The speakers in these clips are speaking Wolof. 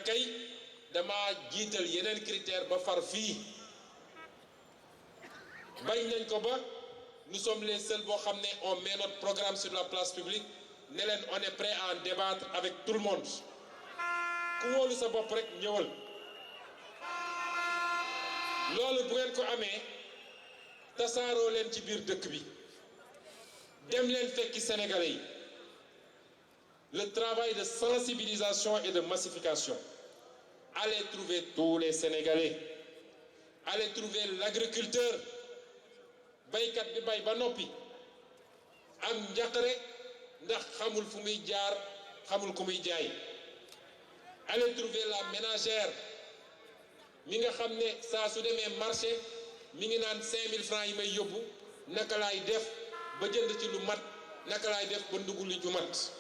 kay dama jiital yeneen critère ba far fii bañ nañ ko ba nous sommes les seuls boo xam ne on met notre programme sur la place publique ne leen on est prêt à en débattre avec tout le monde ku wóolu sa bopp rek ñëwal loolu bu ngeen ko amee tasaaroo leen ci biir dëkk bi dem leen fekki Sénégalais yi le travail de sensibilisation et de massification. Allez trouver tous les Sénégalais. Allez trouver l'agriculteur. Baykat bi bay ba noppi am njaqare ndax xamul fu muy jaar xamul ku muy jaay. Allez trouver la ménagère mi nga xam ne saa su demee marché mi ngi naan 5000 francs yi may yóbbu naka laay def ba jënd ci lu mat naka laay def ba ndugg lu mat.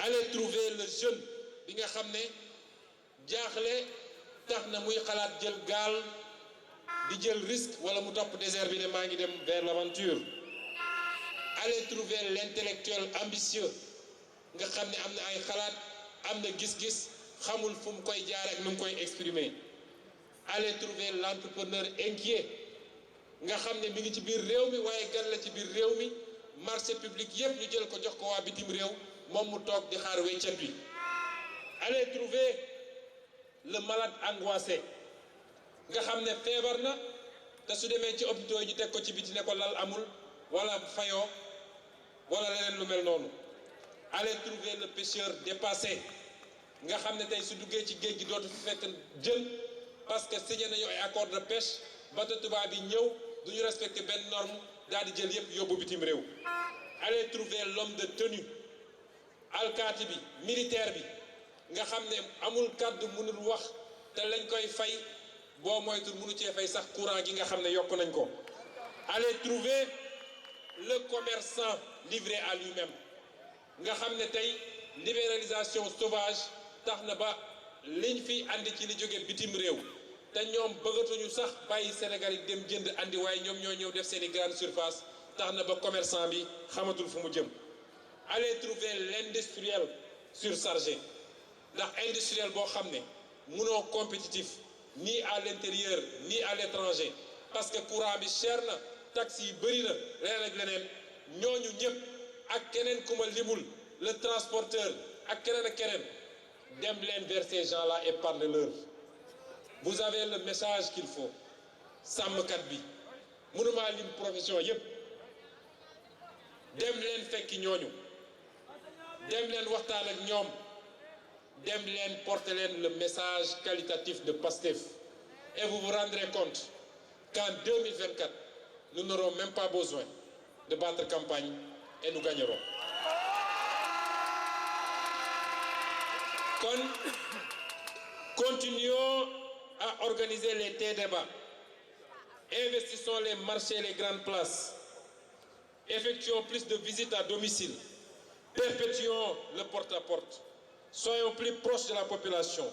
Allez trouver le jeune bi nga xam ne jaaxle tax na muy xalaat jël gaal di jël risque wala mu topp désert bi ne maa ngi dem vers l'aventure. Allez trouver l'intellectuel ambitieux nga xam ne am na ay xalaat am na gis-gis xamul fu mu koy jaar ak nu mu koy exprimer. Allez trouver l'entrepreneur inquiet nga xam ne mi ngi ci biir réew mi waaye gan la ci biir réew mi marché public yépp ñu jël ko jox ko waa bitim réew moom mu toog di xaar weccet bi. Allez trouver le malade angoissé nga xam ne feebar na te su demee ci hôpitaux yi ñu teg ko ci biti ne ko lal amul wala fayoo wala leneen lu mel noonu. Allez trouver le pêcheur dépassé nga xam ne tey su duggee ci géej gi dootu fi fekk jën parce que signé nañu ay accord de pêche bateau tubaab bi ñëw du ñu respecter benn norme daal di jël yépp yóbbu bitim réew. Allez trouver l'homme de tenue alkaati bi militaire bi nga xam ne amul kàddu mënul wax te lañ koy fay boo moytul mënu cee fay sax courant gi nga xam ne yokk nañ ko. Allez trouver le commerçant livré à lui-même nga xam ne tey libéralisation sauvage tax na ba liñ fi andi ci li jóge bitim réew te ñoom bëggatuñu sax bàyyi Sénégal yi dem jënd andi waaye ñoom ñoo ñëw def seeni grande surface tax na ba commerçant bi xamatul fu mu jëm. Allez trouver l'industriel surchargé ndax industriel boo xam ne mënoo compétitif ni à l'intérieur ni à l'étranger parce que courant bi cher na taxes yi bëri na leneen ak leneen ñooñu ñëpp ak keneen ku ma limul le transporteur ak keneen ak keneen dem leen vers ces gens-là et parlez-leur. Vous avez le message qu'il faut sàmmkat bi mënuma lim profession yëpp dem leen fekki ñooñu. dem leen waxtaan ak ñoom dem leen porter leen le message qualitatif de Pastef et vous vous rendrez compte qu'en 2024 nous n'aurons même pas besoin de battre campagne et nous gagnerons. Continuons à organiser les débats, investissons les marchés, les grandes places, effectuons plus de visites à domicile. Perpétuons le porte-à-porte. Soyons plus proches de la population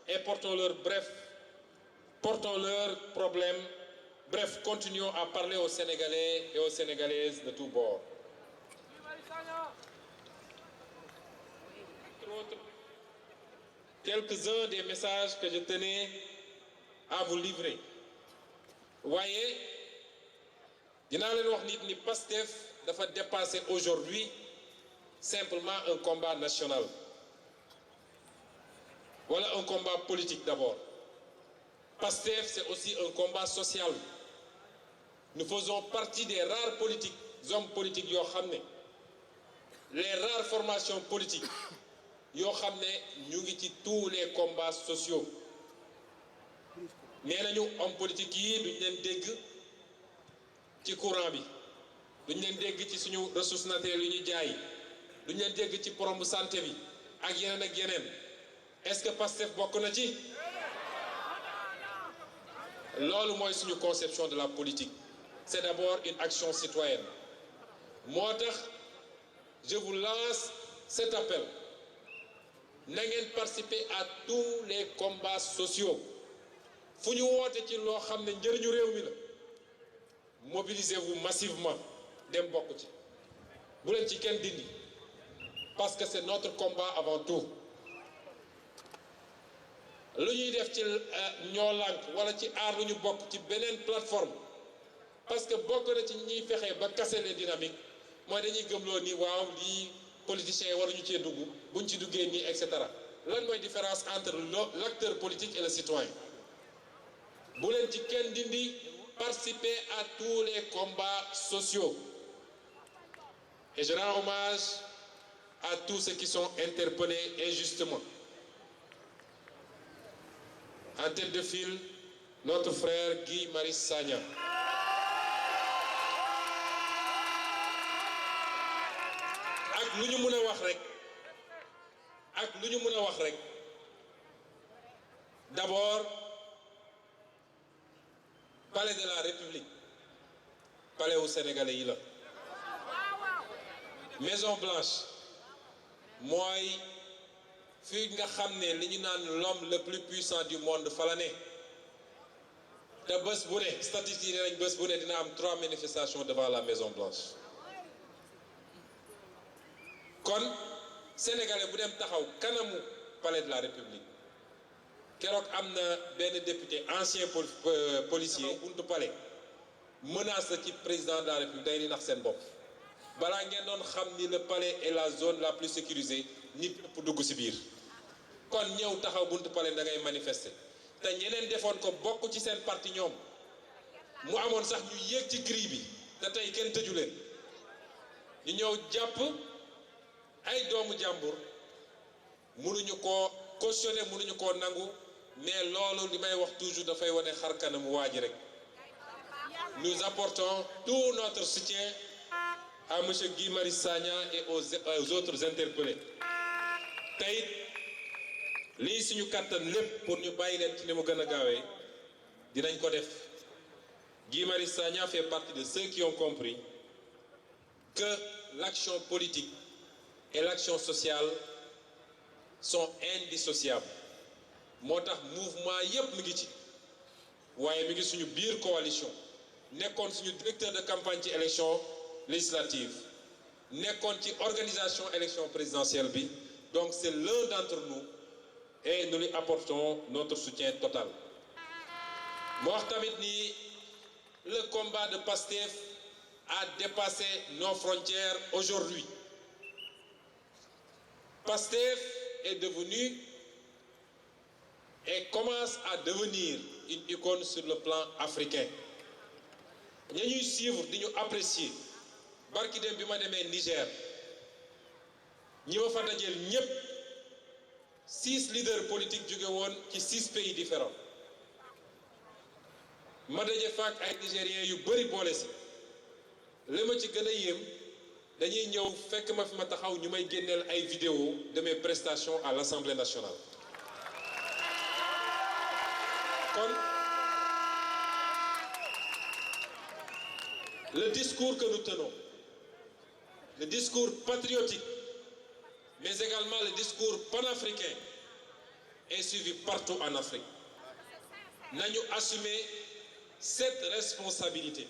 et portons leurs problèmes. Bref, continuons à parler aux Sénégalais et aux Sénégalaises de tous bords. Quelques-uns des messages que je tenais à vous livrer. Voyez, dinaa leen wax nit ni Pastef dafa dépasser aujourd'hui simplement un combat national. Voilà un combat politique d'abord. Pastef, c'est aussi un combat social. Nous faisons partie des rares politiques, hommes politiques yoo xam ne les rares formations politiques yoo xam ne ñu ngi ci tous les combats sociaux. Nee nañu hommes politiques yi duñ leen dégg ci courant bi duñ leen dégg ci suñu ressources naturelles yi ñu jaay. duñ leen dégg ci problème santé bi ak yeneen est-ce que Pastef bokk na ci loolu mooy suñu conception de la politique c'est d'abord une action citoyenne moo tax je vous lance cet appel na ngeen participer à tous les combats sociaux fu ñu woote ci loo xam ne njëriñu réew mi la mobilisez-vous massivement dem bokk ci bu leen ci kenn dindi. Parce que c'est notre combat avant tout. lu ñuy def ci ñoo lànk wala ci aar lu ñu bokk ci beneen plateforme parce que bokk na ci ñuy fexe ba casser les dynamiques mooy dañuy gëmloo ni waaw lii politiciens yi waruñu cee dugg buñ ci duggee nii et cetera lan mooy différence entre l'acteur politique et le citoyen bu leen ci kenn dindi participer à tous les combats sociaux et je rends hommage à tous ceux qui sont interpellés injustement. En tête de file, notre frère Guy Marius Sagna. ak lu ñu mën a wax rek d'abord palais de la République palais wu sénégalais yi la Maison Blanche mooy fii nga xam ne li ñu naan l'homme le plus puissant du monde fa la ne te bés bu ne statistiques yi nañ bés bu ne dina am 3 manifestations devant la Maison Blanche kon sénégalais bu dem taxaw kanamu palais de la République keroog am na benn député ancien policier buntu palais menace la ci président de la République day ni nax seen bopp balaa ngeen doon xam ni le palais est la zone la plus sécurisée nit ëpp dugg ci biir kon ñëw taxaw buntu palais da ngay manifester te ñeneen defoon ko bokk ci seen parti ñoom mu amoon sax ñu yéeg ci grille bi te tey kenn tëju leen ñu ñëw jàpp ay doomu jàmbur mënuñu koo cautionner mënuñu koo nangu mais loolu li may wax toujours dafay wane xar kanamu waa ji rek nous apportons tout notre soutien à monsieur Guy Marius Sagna et aux autres interpellés tey lii suñu kàttan lépp pour ñu bàyyi leen ci ni mu gën a gaawee dinañ ko def Guy Marius Sagna fait partie de ceux qui ont compris que l'action politique et l'action sociale sont indissociables moo tax mouvement yépp mi ngi ci waaye mi ngi suñu biir coalition nekkoon suñu directeur de campagne ci élection législative nekkoon ci organisation élection présidentielle bi donc c'est l'un d'entre nous et nous lui apportons notre soutien total moo wax tamit ni le combat de Pastef a dépassé nos frontières aujourd'hui. Pastef est devenu et commence à devenir une icône sur le plan africain ña ñuy suivre di ñu apprécier barki dem bi ma demee Niger ñi ma fa dajeel ñépp 6 leaders politiques jóge woon ci 6 pays différents ma daje faak ay nigériens yu bari boole si li ma ci gën a yéem dañuy ñëw fekk ma fi ma taxaw ñu may génneel ay vidéos de mes prestations à l'Assemblée nationale kon le discours que nous tenons, le discours patriotique, mais également le discours panafricain est suivi partout en Afrique. Nañu assumer cette responsabilité.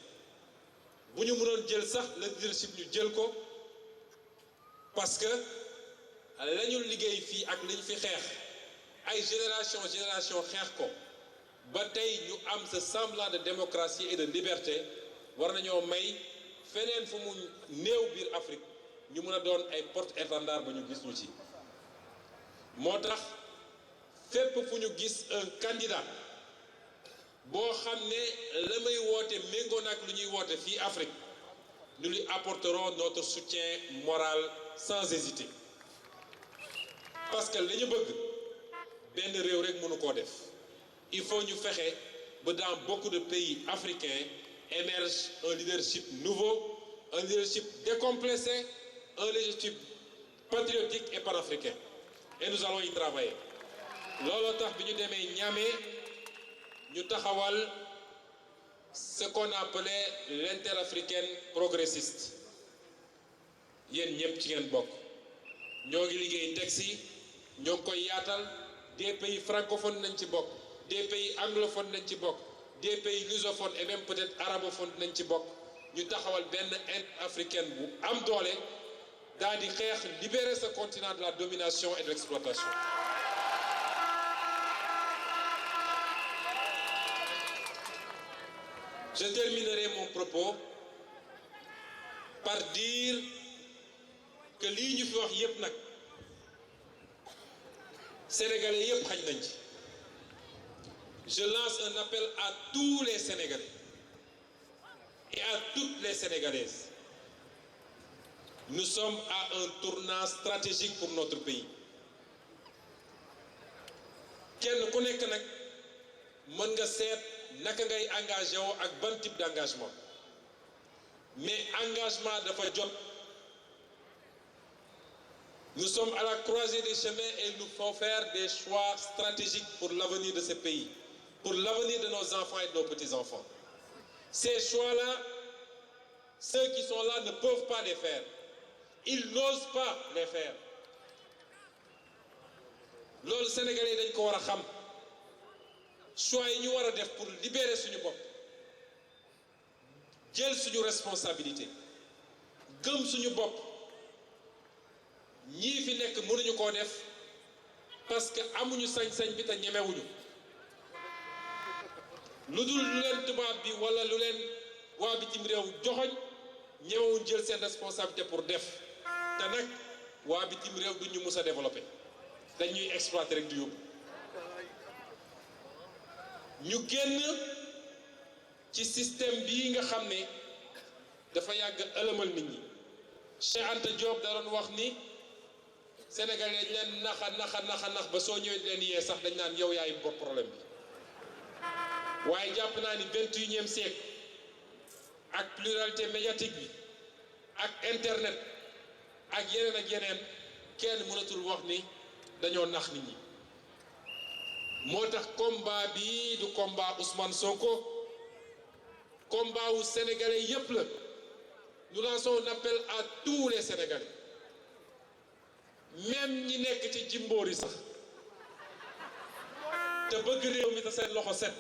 Bu ñu mënoon jël sax le leadership ñu jël ko parce que lañu liggéey fii ak li ñu fi xeex ay génération xeex ko ba tey ñu am ce semblant de démocratie et de liberté war nañoo may feneen fu mu néew biir Afrique ñu mën a doon ay porte-étendard ba ñu gis ñu ci moo tax fépp fu ñu gis un candidat boo xam ne la may woote méngoo nag lu ñuy woote fii Afrique nous lui apporterons notre soutien moral sans hésiter parce que li ñu bëgg benn réew rek mënu koo def il faut ñu fexe ba dans beaucoup de pays africains émerge un leadership nouveau, un leadership décomplexé, un leadership patriotique et panafricain. Et nous allons y travailler. Looloo tax bi ñu demee Niamey ñu taxawal ce qu'on appelait l'interafricaine progressiste yéen ñëpp ci ngeen bokk ñoo ngi liggéey texte yi ñoo ngi koy yaatal des pays francophones nañ ci bokk des pays anglophones nañ ci bokk des pays lusophones et même peut-être arabophones nañ ci bokk ñu taxawal benn africaine bu am doole daal di xeex libérer ce continent de la domination et de l'exploitation Je terminerai mon propos par dire que lii ñu fi wax yépp nag sénégalais yépp xaj nañ ci. Je lance un appel à tous les Sénégalais et à toutes les Sénégalaises. Nous sommes à un tournant stratégique pour notre pays. Kenn ku nekk nag mën nga seet naka ngay engagé woo ak ban type d'engagement mais engagement dafa jot. Nous sommes à la croisée des chemins et il nous faut faire des choix stratégiques pour l'avenir de ce pays, pour l'avenir de nos enfants et de nos petits-enfants. Ces choix-là, ceux qui sont là ne peuvent pas les faire. Ils n'osent pas les faire. Loolu Sénégalais dañ ko war a xam choix yi ñu war a def pour libérer suñu bopp jël suñu responsabilité gëm suñu bopp ñii fi nekk mënuñu koo def parce que amuñu sañ-sañ bi te ñemewuñu lu dul lu leen tubaab bi wala lu leen waa bitim réew joxoñ ñemewuñ jël seen responsabilité pour def te nag waa bitim réew duñ ñu mus a développer dañuy exploiter rek di yóbbu ñu génn ci système bii nga xam ne dafa yàgg ëlëmal nit ñi. Cheikh Anta Diop da doon wax ni Sénégalais dañ leen nax ba soo ñëwee di leen yee sax dañ naan yow yaay bopp problème bi waaye jàpp naa ni 21e siècle ak pluralité médiatique bi ak internet ak yeneen kenn mënatul wax ni dañoo nax nit ñi. moo tax combat bi du combat Ousmane Sonko combat wu Sénégalais yépp la. Nous lançons un appel à tous les Sénégalais même ñi nekk ci jimboor yi sax te bëgg réew mi te seen loxo set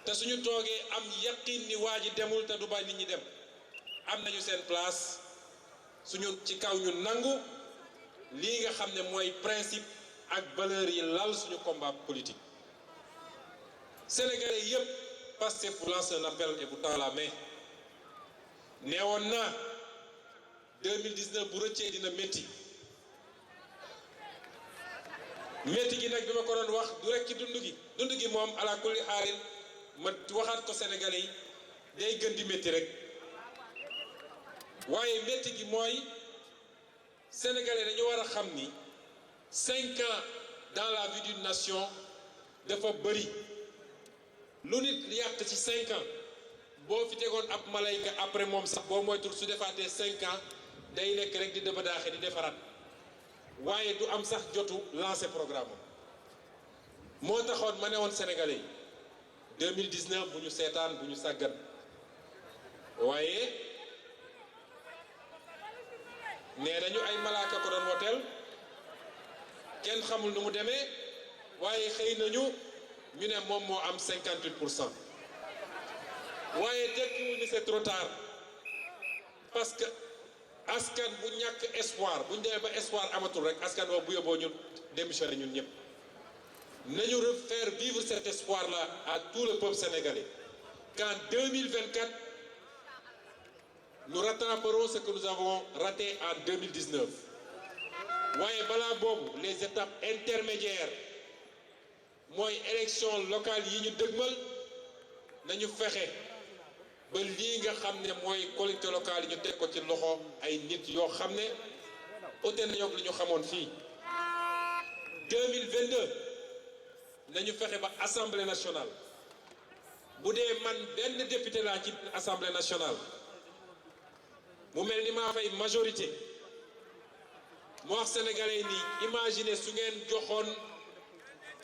te suñu toogee am yaqin ni waa ji demul te du bàyyi nit ñi dem am nañu seen place suñu ci kaw ñu nangu lii nga xam ne mooy principe ak valeur yi lal suñu combat politique. Sénégalais yépp Pastef vous lance un appel et vous tend la main. neewoon na 2019 bu rëccee dina métti gi nag bi ma ko doon wax du rekk ci dund gi moom ala kulli xaarin ma waxaat ko Sénégalais yi day gën di métti rek waaye métti gi mooy Sénégalais dañu war a xam ni 5 ans dans la vie d'une nation dafa bëri lu nit yàq ci 5 ans. boo fi tegoon ab malayka après moom sax boo moytul su defaatee 5 ans day nekk rek di dëba daaxe di defaraat waaye du am sax jotu lancer programme moo taxoon ma ne woon Sénégalais yi 2019 bu ñu seetaan bu ñu sàggan waaye nee nañu ay malaaka ko doon woteel kenn xamul nu mu demee waaye xëy nañu ñu ne moom moo am 58%. waaye tekkiwul ni c'est trop tard parce que askan bu ñàkk espoir bu ñu demee ba espoir amatul rek askan boobu bu yóbboo ñu démissionné ñun ñëpp nañu refaire vivre cet espoir là à tout le peuple sénégalais qu'en 2024 nous rattraperons ce que nous avons raté en 2019 waaye balaa boobu les étapes intermédiaires mooy élection locale yi ñu dëgmal nañu fexe ba lii nga xam ne mooy collectivité locale yi ñu teg ko ci loxo ay nit yoo xam ne ute nañoo li ñu xamoon fii 2022 nañu fexe ba assemblée nationale bu dee man benn député laa ci assemblée nationale mu mel ni maa fay majorité mu wax sénégalais ni imaginer su ngeen joxoon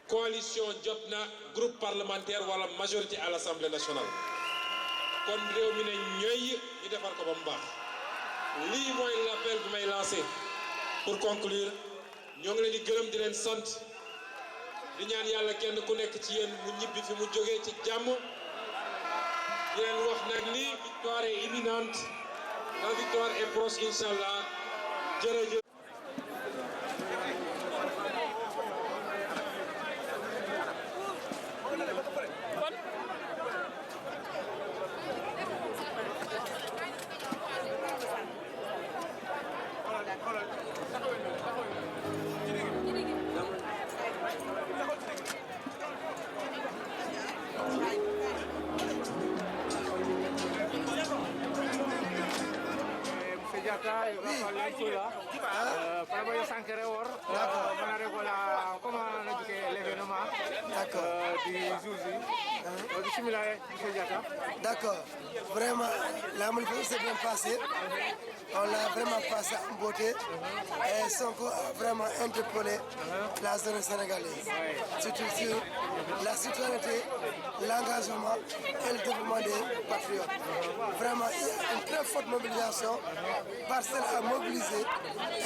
coalition jot na groupe parlementaire wala majorité à l'assemblée nationale kon réew mi ne ñooy ñu defar ko ba mu baax lii mooy l'appel bi may lancé pour conclure ñoo ngi leen di gërëm di leen sant di ñaan yàlla kenn ku nekk ci yéen mu ñibbi fi mu jógee ci jàmm di leen wax nag ni victoire est imminente la victoire est proche inchallah jërëjëf. Diatta, il va parler un peu là. Paraboyo Sankere Or, comment on a dit l'événement du jour Bismillah, M. Diatta. D'accord. Vraiment, la manifestation s'est bien passée. On l'a vraiment passé en beauté. Et Sonko a vraiment interpellé la zone sénégalaise. Surtout sur la citoyenneté, l'engagement et le développement des patriotes. Vraiment, il y a une très forte mobilisation. Parcelles à mobiliser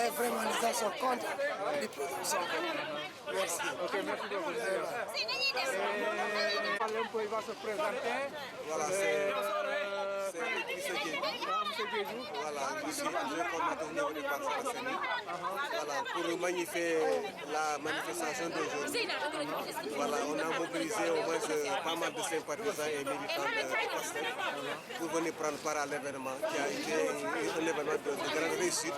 et vraiment les gens sont contents du président Sonko. Merci. Ok, merci beaucoup. Il va se présenter. Voilà, c'est voilà, je suis coordinateur au niveau du Parcelles Assainies. Voilà, pour magnifier la manifestation d'aujourd'hui. Voilà, on a mobilisé au moins pas mal de sympathisants et militants de Pastef pour venir prendre part à l'événement qui a été un événement de grande réussite.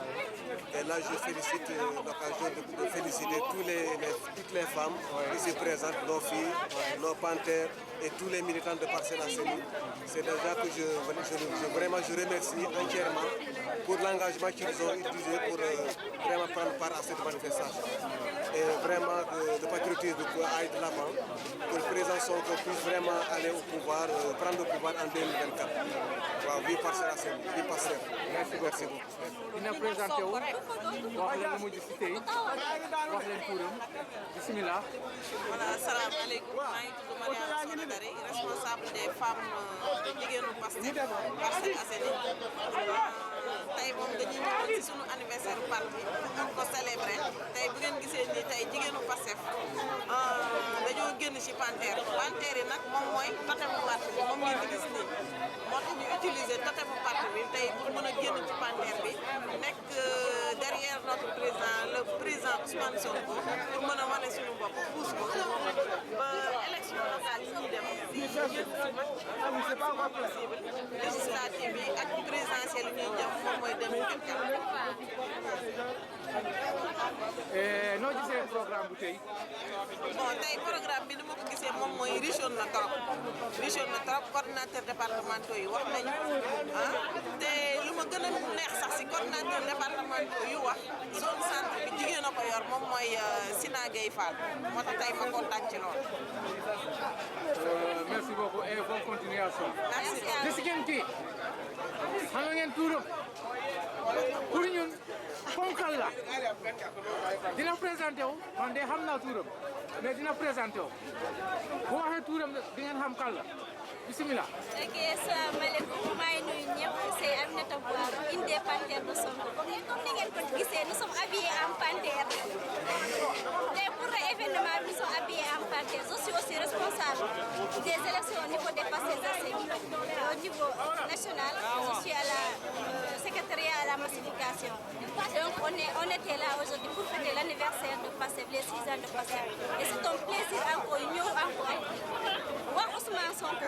Et là, je félicite l'occasion de féliciter toutes les femmes qui se présentent, nos filles, nos panthères et tous les militants de Parcelles Assainies. C'est déjà que je remercie entièrement pour l'engagement qu'ils ont utilisé pour vraiment prendre part à cette manifestation. Et vraiment, le patriotisme aille de l'avant, que le président Sonko puisse vraiment aller au pouvoir, prendre le pouvoir en 2024. Wow, vive Parcelles Assainies, vive Pastef. Merci beaucoup. Il a présenté où? Wax leen mu cité yi wax leen turam bismillah. Voilà, asalaamaaleykum maa ngi tudd Mariama Soda Dari responsable des femmes jigéenu Pastef Parcelles Assainies. Tey moom dañuy ñëw ci sunu anniversaire parti pour ko célébrer tey bu ngeen gisee ni tey jigéenu Pastef dañoo génn ci panthère yi nag moom mooy totému parti bi moom ngeen di gis nii moo tax ñu utiliser totému parti bi tey pour mën a génn ci panthère bi nekk derrière notre président le président Ousmane Sonko pour mën a wane suñu bopp pousse ko ba élection locale yi ñuy dem c'est pas possible législative yi ak présidentielle yi ñuy jëm moom mooy 2024. noo gisee programme bu tey. Bon tey programme bi ni ma ko gisee moom mooy riche na trop coordinateur départementaux yi wax nañu te lu ma gën a neex sax si coordinateur départementaux yu wax zone centre bi jigéen a ko yor moom mooy Sina Gueye Fall moo tax tey ma kontaan ci loolu. Merci beaucoup et bonne continuation. Merci. Gis ngeen kii xam ngeen tuuram pour ñun fonkal la dina présenté wu man de xam naa tuuram mais dina présenté wu bu waxee tuuram di ngeen xam kan la bismillah. Ok, asalaamaaleykum maa ngi nuyu ñëpp c'est Aminata Boiro une des panthères de Sonko comme ni ngeen ko gisee nous sommes habillés en panthère tey pour l'événement nous sommes habillés en panthère je suis aussi responsable des élections au niveau des Parcelles Assainies au niveau national je suis à la secrétariat à la massification donc on était là aujourd'hui pour fêter l'anniversaire de Pastef les 6 ans de Pastef et c'est un plaisir encore ñëw encore wax Ousmane Sonko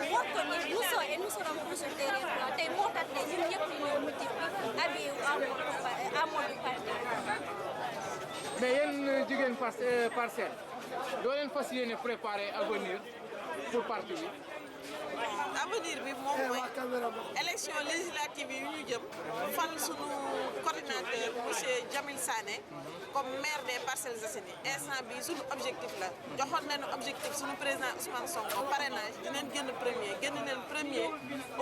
nous sommes et nous serons toujours derrière toi tey moo tax ne ñun ñëpp ñu ñëw multiplier habillé à mode panthère. mais yéen jigéen Parcelles doo leen fas yéene préparer avenir pour parti bi. avenir bi moom mooy élection législative yi ñu jëm fal sunu coordinateur monsieur Jamil Sané comme maire des Parcelles Assainies instant bi sunu objectif la joxoon nañu objectif sunu président Ousmane Sonko parrainage dinañ génn premier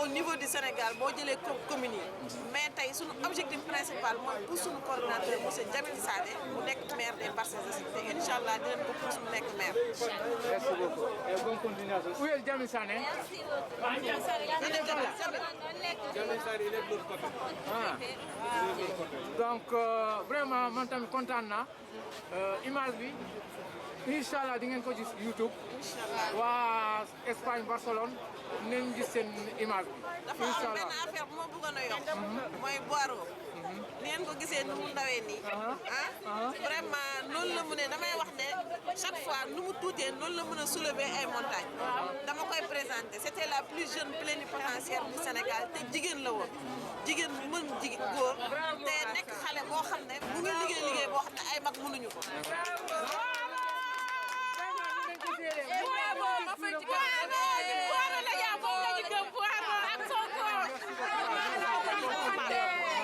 au niveau du Sénégal boo jëlee commune yi mais tey sunu objectif principal mooy pour sunu coordinateur monsieur Jamil Sané mu nekk maire des Parcelles Assainies te incha allah dinañ ko pour mu nekk maire. Merci beaucoup et bonne continuation. Où est Jamil Sané? Merci beaucoup. Donc vraiment man tamit kontaan naa image bi incha allah di ngeen ko gis YouTube waa Espagne Barcelone nañ gis seen image bi. dafa am benn affaire bu ma bëggoon a yokk mooy Boiro ni ngeen ko gisee nu mu ndawee nii vraiment noonu la mu ne damay wax ne chaque fois nu mu tuutee noonu la mën a soulever ay montagnes dama koy présenter c'était la plus jeune plénipotentiaire du Sénégal te jigéen la woon jigéen mën góor te nekk xale boo xam ne mu ngi liggéey boo xam ne ay mag mënuñu ko.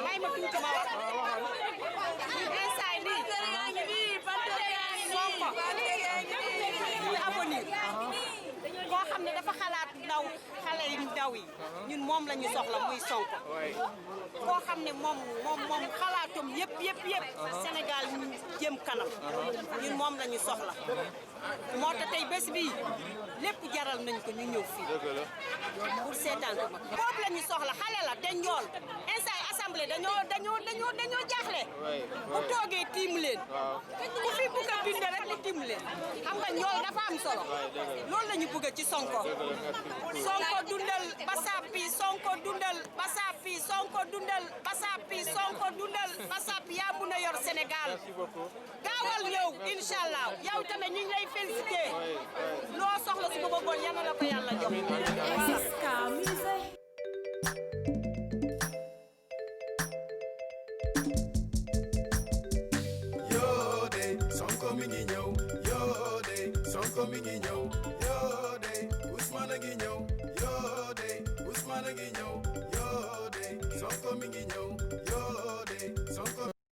May ma tuuti ma wax xam ne dafa xalaat ndaw xale yu ndaw yi ñun moom la ñu soxla muy Sonko koo xam ne moom xalaatum yëpp Sénégal jëm kanam ñun moom la ñu soxla moo tax tey bés bii lépp jaral nañ ko ñu ñëw fii pour seetaan ko boobu la ñu soxla xale la te njool instant assemblée dañoo jaaxle bu toogee tiim leen ku fi bugg a bind rek mu tiim leen xam nga njool dafa am solo loolu la ñu bëgg ci Sonko Sonko dundal Basapi Sonko dundal Basapi Sonko dundal Basapi Sonko dundal Basapi yaa mun a yor Sénégal gaawal ñëw inshallah yow tamit ñu ngi lay félicité loo soxla su ko bëggoon yal na la ko yàlla jox Sonko mi ngi ñëw yoo de Sonko mi ngi ñëw yoo de Ousmane a ngi ñëw yoo de Ousmane a ngi ñëw yoo de Sonko mi ngi ñëw